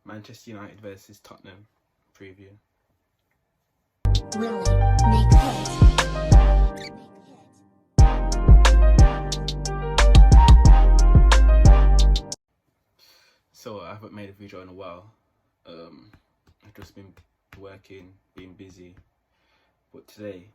Manchester United versus Tottenham preview. Really make hits. So I haven't made a video in a while. I've just been working, being busy. But today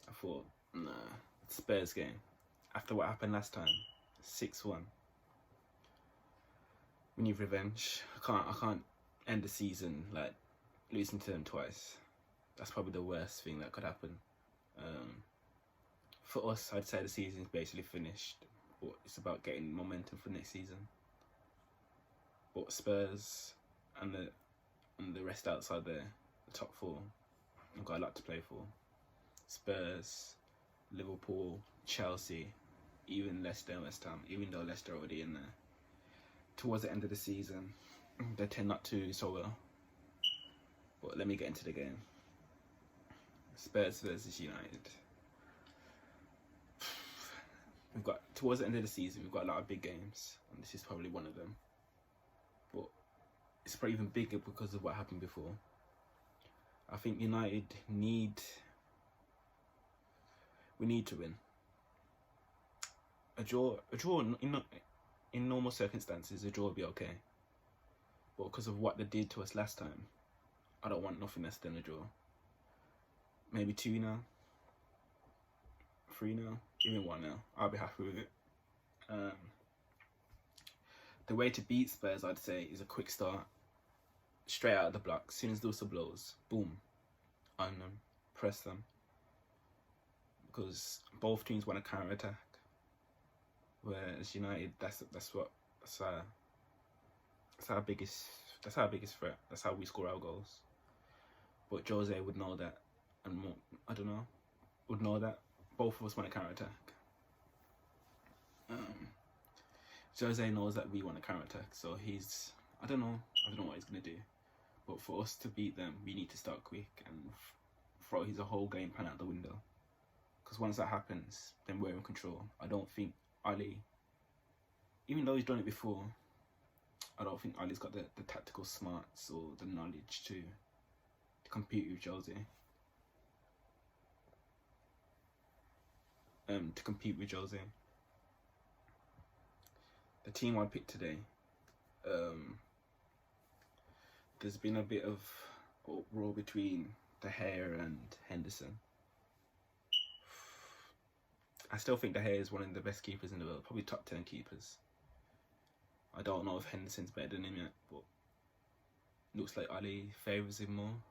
I thought, nah, Spurs game. After what happened last time, 6-1. We need revenge. I can't end the season like losing to them twice. That's probably the worst thing that could happen. For us, I'd say the season's basically finished, but it's about getting momentum for next season. But Spurs and the rest outside there, the top four, I've got a lot to play for. Spurs, Liverpool, Chelsea, even Leicester and West Ham, even though Leicester are already in there. Towards the end of the season, they tend not to so well. But let me get into the game. Spurs versus United. We've got, towards the end of the season, we've got a lot of big games, and this is probably one of them. But it's probably even bigger because of what happened before. I think United need to win. A draw in normal circumstances, a draw would be okay. But because of what they did to us last time, I don't want nothing less than a draw. Maybe 2-0, 3-0, even 1-0. I'll be happy with it. The way to beat Spurs, I'd say, is a quick start, straight out of the block. As soon as the whistle blows, boom, on them, press them. Because both teams want to counter attack. Whereas United, that's our biggest threat. That's how we score our goals. But Jose would know that, and more, would know that both of us want to counter attack. Jose knows that we want to counter attack, so I don't know what he's gonna do. But for us to beat them, we need to start quick and throw his whole game plan out the window. Because once that happens, then we're in control. I don't think Ali, even though he's done it before, I don't think Ali's got the tactical smarts or the knowledge to compete with Jose. The team I picked today, there's been a bit of uproar between De Gea and Henderson. I still think De Gea is one of the best keepers in the world, probably top 10 keepers. I don't know if Henderson's better than him yet, but looks like Ali favours him more.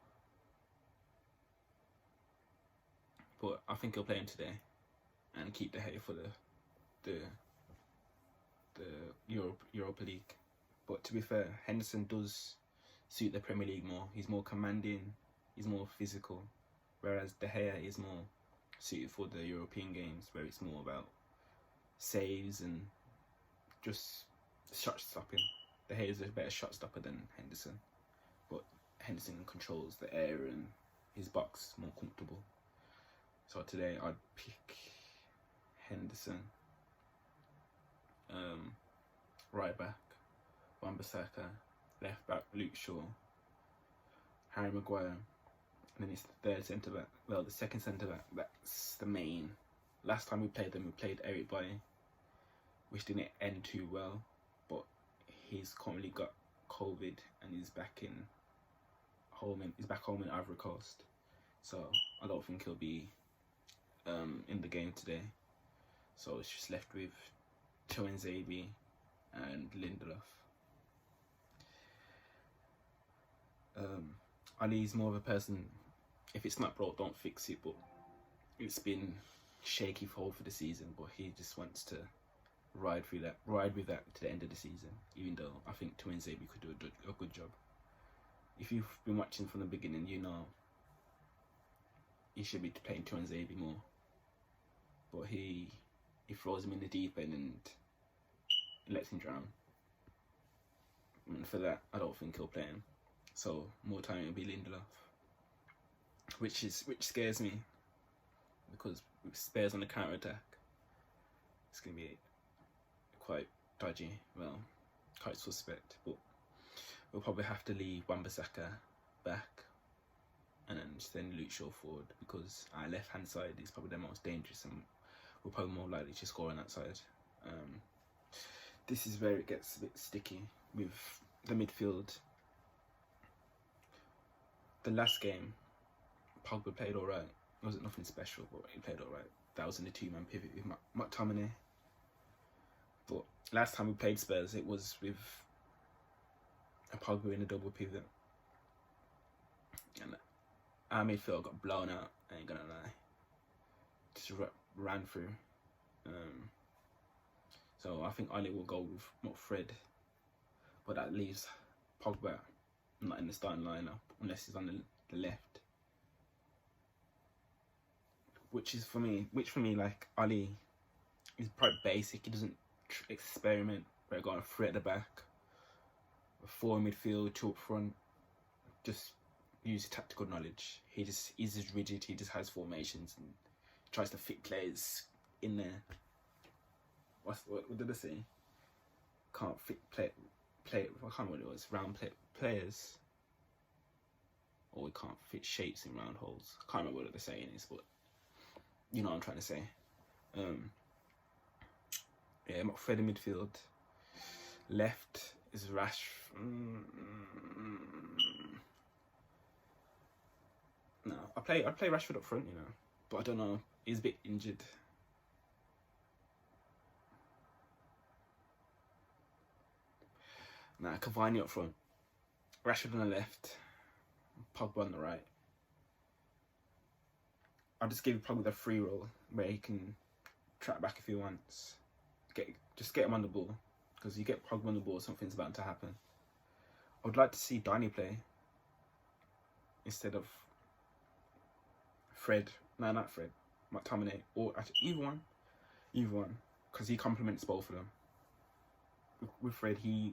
But I think he'll play him today and keep De Gea for the Europa League. But to be fair, Henderson does suit the Premier League more. He's more commanding, he's more physical, whereas De Gea is more suited for the European games, where it's more about saves and just shot stopping. De Gea is a better shot stopper than Henderson, but Henderson controls the air and his box more comfortable. So today I'd pick Henderson. Right back, Wan-Bissaka. Left back, Luke Shaw. Harry Maguire. And then it's the third centre back. Well, the second centre back. That's the main. Last time we played them, we played Eric Bailly, which didn't end too well. But he's currently got COVID and he's back home in Ivory Coast. So I don't think he'll be in the game today. So it's just left with Tuanzebe and Lindelof. Ali's more of a person, if it's not broke, don't fix it, but it's been shaky for the season, but he just wants to ride with that to the end of the season, even though I think Tuanzebe could do a good job. If you've been watching from the beginning, you know he should be playing Tuanzebe more, but he throws him in the deep end and lets him drown. And for that, I don't think he'll play him. So more time it'll be Lindelof, which scares me, because with Spurs on the counter attack, it's gonna be quite dodgy. Well, quite suspect. But we'll probably have to leave Wan-Bissaka back and then send Luke Shaw forward, because our left hand side is probably the most dangerous and we're probably more likely to score on that side. This is where it gets a bit sticky with the midfield. The last game, Pogba played alright. It wasn't nothing special, but he played alright. That was in the two-man pivot with McTominay. But last time we played Spurs, it was with a Pogba in a double pivot. And our midfield got blown out, I ain't gonna lie. Just ran through. So I think Ali will go with not Fred, but that leaves Pogba not in the starting lineup unless he's on the left. Which for me, like, Ali is quite basic. He doesn't experiment. We're going 3 at the back, 4 in midfield, 2 up front. Just use tactical knowledge. He's just rigid. He just has formations and tries to fit players in there. What did I say? Can't fit play. I can't remember what it was. Round players, or we can't fit shapes in round holes. I can't remember what the saying is, but you know what I'm trying to say. Yeah, Fred in midfield. Left is Rash. No, I play Rashford up front, you know, but I don't know. He's a bit injured. Nah, Cavani up front. Rashford on the left. Pogba on the right. I'll just give Pogba the free roll where he can track back if he wants. Just get him on the ball, because you get Pogba on the ball, something's about to happen. I would like to see Donny play instead of Fred. No, not Fred. McTominay, or actually either one, because he complements both of them. With Fred, he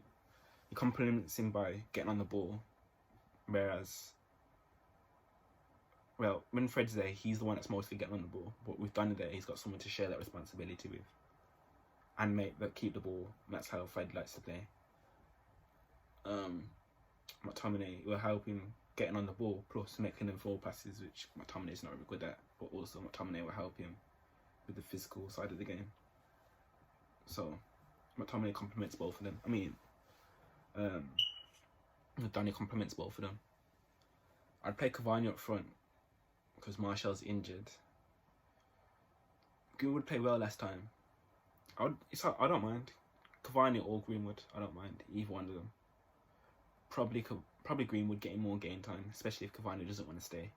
complements him by getting on the ball, whereas, well, when Fred's there, he's the one that's mostly getting on the ball. But with Donny there, he's got someone to share that responsibility with and keep the ball. And that's how Fred likes to play. McTominay will help him getting on the ball, plus making them forward passes, which McTominay is not really good at. But also McTominay will help him with the physical side of the game. So McTominay complements both of them. I mean, Donny complements both of them. I'd play Cavani up front because Martial's injured. Greenwood played well last time. I don't mind. Cavani or Greenwood, I don't mind either one of them. Probably Greenwood getting more game time, especially if Cavani doesn't want to stay.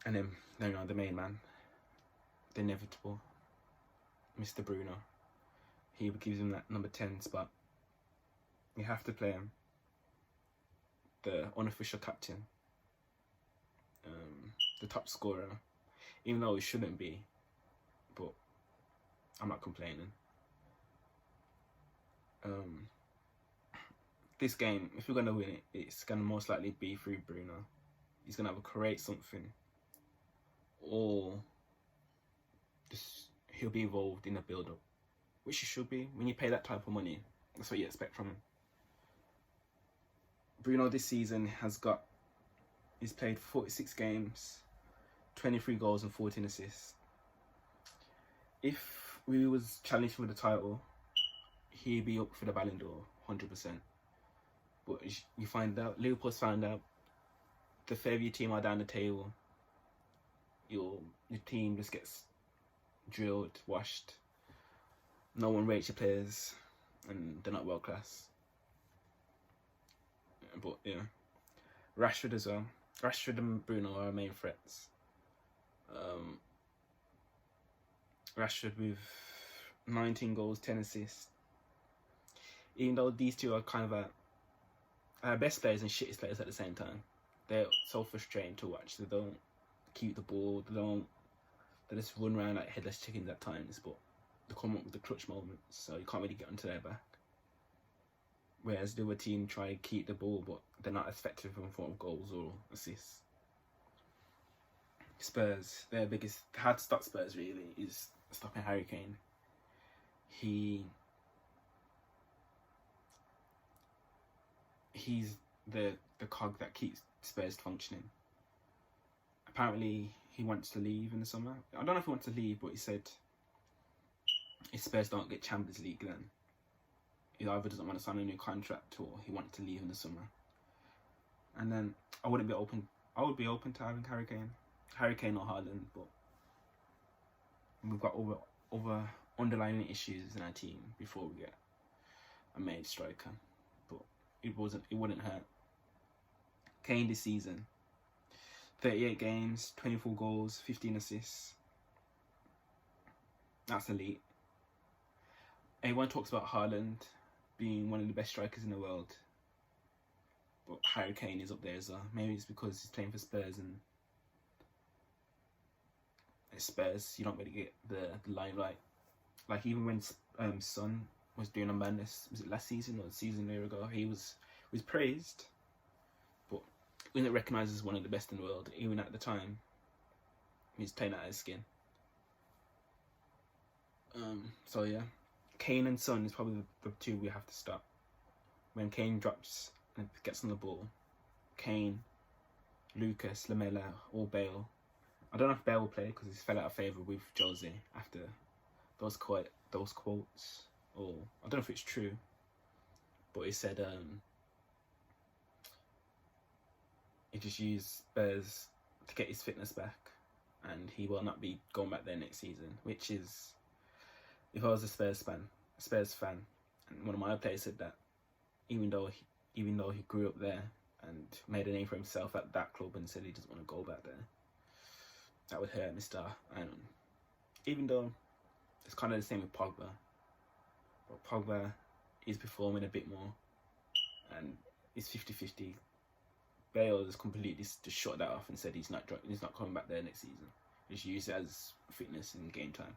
And then, you know, the main man, the inevitable, Mr. Bruno. He gives him that number 10 spot. You have to play him. The unofficial captain. The top scorer. Even though he shouldn't be. But I'm not complaining. This game, if we're going to win it, it's going to most likely be through Bruno. He's going to have to create something. Or he'll be involved in the build-up. Which he should be. When you pay that type of money, that's what you expect from him. Bruno this season he's played 46 games, 23 goals and 14 assists. If we was challenged for the title, he'd be up for the Ballon d'Or, 100%. But you find out, Liverpool's found out, the further your team are down the table, your team just gets drilled, washed. No one rates your players, and they're not world class. But yeah, Rashford as well. Rashford and Bruno are our main threats. Rashford with 19 goals, 10 assists. Even though these two are kind of our best players and shittest players at the same time. They're so frustrating to watch. They don't keep the ball. They just run around like headless chickens at times. But they come up with the clutch moments, so you can't really get onto their back. Whereas the other team try to keep the ball, but they're not effective in form of goals or assists. Spurs, their biggest hard to stop Spurs really is stopping Harry Kane. he's the cog that keeps Spurs functioning. Apparently, he wants to leave in the summer. I don't know if he wants to leave, but he said if Spurs don't get Champions League, then he either doesn't want to sign a new contract or he wants to leave in the summer. And then I would be open to having Harry Kane or Haaland, but we've got other underlying issues in our team before we get a main striker. But it wouldn't hurt. Kane this season, 38 games, 24 goals, 15 assists. That's elite. Everyone talks about Haaland being one of the best strikers in the world, but Harry Kane is up there as well. Maybe it's because he's playing for Spurs, and at Spurs you don't really get the limelight. Like even when Son was doing a madness, was it last season or the season a year ago? He was praised, but wasn't recognised as one of the best in the world. Even at the time, he was playing out of his skin. So yeah, Kane and Son is probably the two we have to stop. When Kane drops and gets on the ball, Kane, Lucas, Lamela, or Bale. I don't know if Bale will play because he fell out of favour with Jose after those quotes, or I don't know if it's true, but he said he just used Spurs to get his fitness back, and he will not be going back there next season. Which is, if I was a Spurs fan, and one of my players said that, even though he grew up there and made a name for himself at that club, and said he doesn't want to go back there, that would hurt Mr. And even though it's kind of the same with Pogba, but Pogba is performing a bit more, and it's 50-50. Bale has completely just shut that off and said he's not coming back there next season. Just use it as fitness in game time.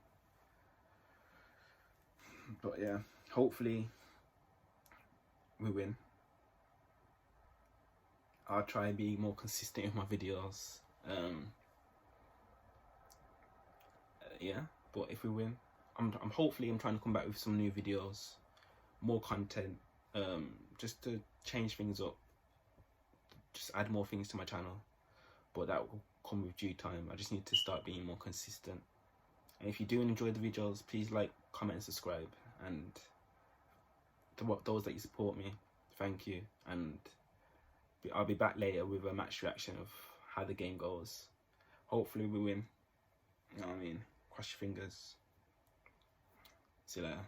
But yeah, hopefully we win. I'll try and be more consistent with my videos. Yeah, but if we win, I'm trying to come back with some new videos, more content, just to change things up, just add more things to my channel. But that will come with due time. I just need to start being more consistent. And if you do enjoy the videos, please like, comment and subscribe. And to those that you support me, thank you. And I'll be back later with a match reaction of how the game goes. Hopefully we win. You know what I mean? Cross your fingers. See you later.